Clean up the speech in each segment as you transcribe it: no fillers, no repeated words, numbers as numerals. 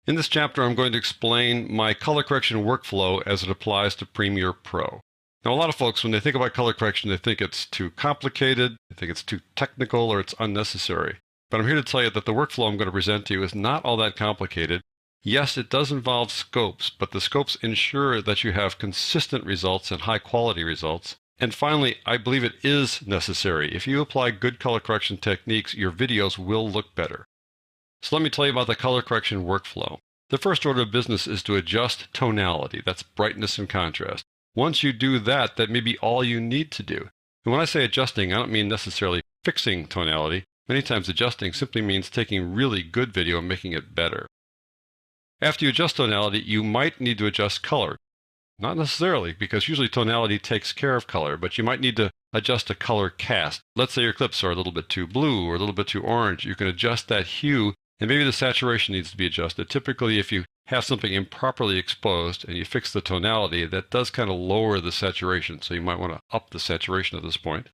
In this chapter, I'm going to explain my color correction workflow as it applies to Premiere Pro. Now, a lot of folks, when they think about color correction, they think it's too complicated, they think it's too technical, or it's unnecessary. But I'm here to tell you that the workflow I'm going to present to you is not all that complicated. Yes, it does involve scopes, but the scopes ensure that you have consistent results and high-quality results. And finally, I believe it is necessary. If you apply good color correction techniques, your videos will look better. So let me tell you about the color correction workflow. The first order of business is to adjust tonality. That's brightness and contrast. Once you do that, that may be all you need to do. And when I say adjusting, I don't mean necessarily fixing tonality. Many times adjusting simply means taking really good video and making it better. After you adjust tonality, you might need to adjust color. Not necessarily, because usually tonality takes care of color, but you might need to adjust a color cast. Let's say your clips are a little bit too blue or a little bit too orange. You can adjust that hue, and maybe the saturation needs to be adjusted. Typically, if you have something improperly exposed and you fix the tonality, that does kind of lower the saturation, so you might want to up the saturation at this point.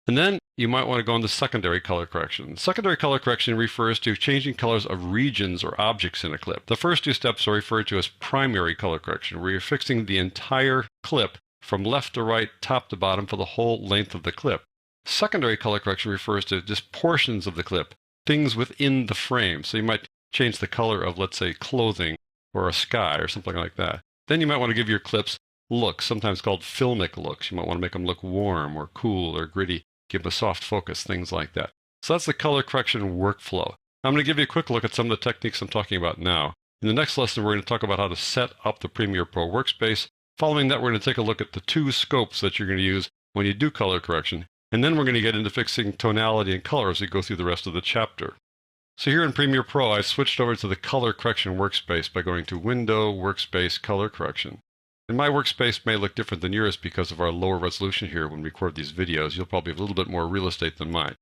And then you might want to go into secondary color correction. Secondary color correction refers to changing colors of regions or objects in a clip. The first two steps are referred to as primary color correction, where you're fixing the entire clip from left to right, top to bottom for the whole length of the clip. Secondary color correction refers to just portions of the clip, things within the frame. So you might change the color of, let's say, clothing or a sky or something like that. Then you might want to give your clips looks, sometimes called filmic looks. You might want to make them look warm or cool or gritty. Give them a soft focus, things like that. So that's the color correction workflow. I'm going to give you a quick look at some of the techniques I'm talking about now. In the next lesson, we're going to talk about how to set up the Premiere Pro workspace. Following that, we're going to take a look at the two scopes that you're going to use when you do color correction. And then we're going to get into fixing tonality and color as we go through the rest of the chapter. So here in Premiere Pro, I've switched over to the color correction workspace by going to Window, Workspace, Color Correction. And my workspace may look different than yours because of our lower resolution here when we record these videos. You'll probably have a little bit more real estate than mine.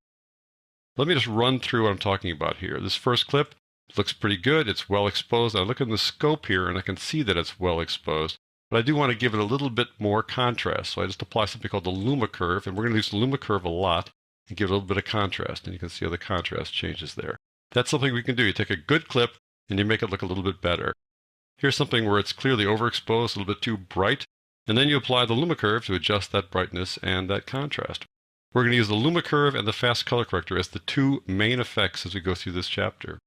Let me just run through what I'm talking about here. This first clip looks pretty good. It's well exposed. I look in the scope here and I can see that it's well exposed. But I do want to give it a little bit more contrast. So I just apply something called the Luma Curve. And we're going to use the Luma Curve a lot and give it a little bit of contrast. And you can see how the contrast changes there. That's something we can do. You take a good clip and you make it look a little bit better. Here's something where it's clearly overexposed, a little bit too bright, and then you apply the Luma Curve to adjust that brightness and that contrast. We're going to use the Luma Curve and the Fast Color Corrector as the two main effects as we go through this chapter.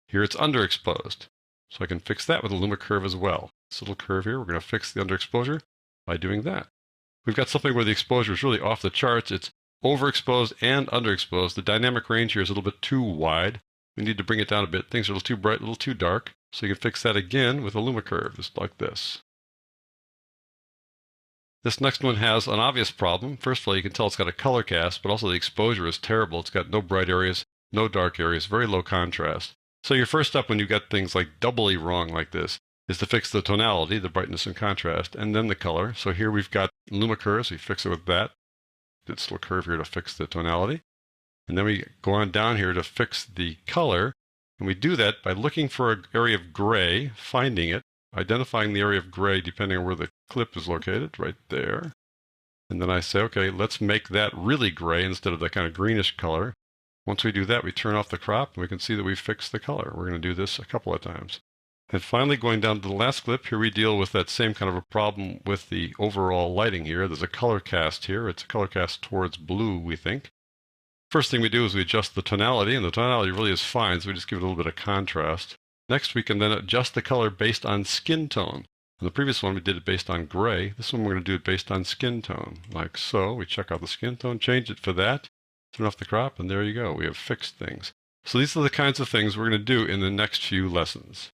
Here it's underexposed, so I can fix that with the Luma Curve as well. This little curve here, we're going to fix the underexposure by doing that. We've got something where the exposure is really off the charts. It's overexposed and underexposed. The dynamic range here is a little bit too wide. We need to bring it down a bit. Things are a little too bright, a little too dark. So you can fix that again with a Luma Curve, just like this. This next one has an obvious problem. First of all, you can tell it's got a color cast, but also the exposure is terrible. It's got no bright areas, no dark areas, very low contrast. So your first step when you got things like doubly wrong like this is to fix the tonality, the brightness and contrast, and then the color. So here we've got Luma Curve, so we fix it with that. This little curve here to fix the tonality. And then we go on down here to fix the color. And we do that by looking for an area of gray, finding it, identifying the area of gray depending on where the clip is located, right there. And then I say, okay, let's make that really gray instead of that kind of greenish color. Once we do that, we turn off the crop and we can see that we fixed the color. We're going to do this a couple of times. And finally, going down to the last clip, here we deal with that same kind of a problem with the overall lighting here. There's a color cast here. It's a color cast towards blue, we think. First thing we do is we adjust the tonality, and the tonality really is fine, so we just give it a little bit of contrast. Next, we can then adjust the color based on skin tone. In the previous one, we did it based on gray. This one, we're going to do it based on skin tone, like so. We check out the skin tone, change it for that, turn off the crop, and there you go. We have fixed things. So these are the kinds of things we're going to do in the next few lessons.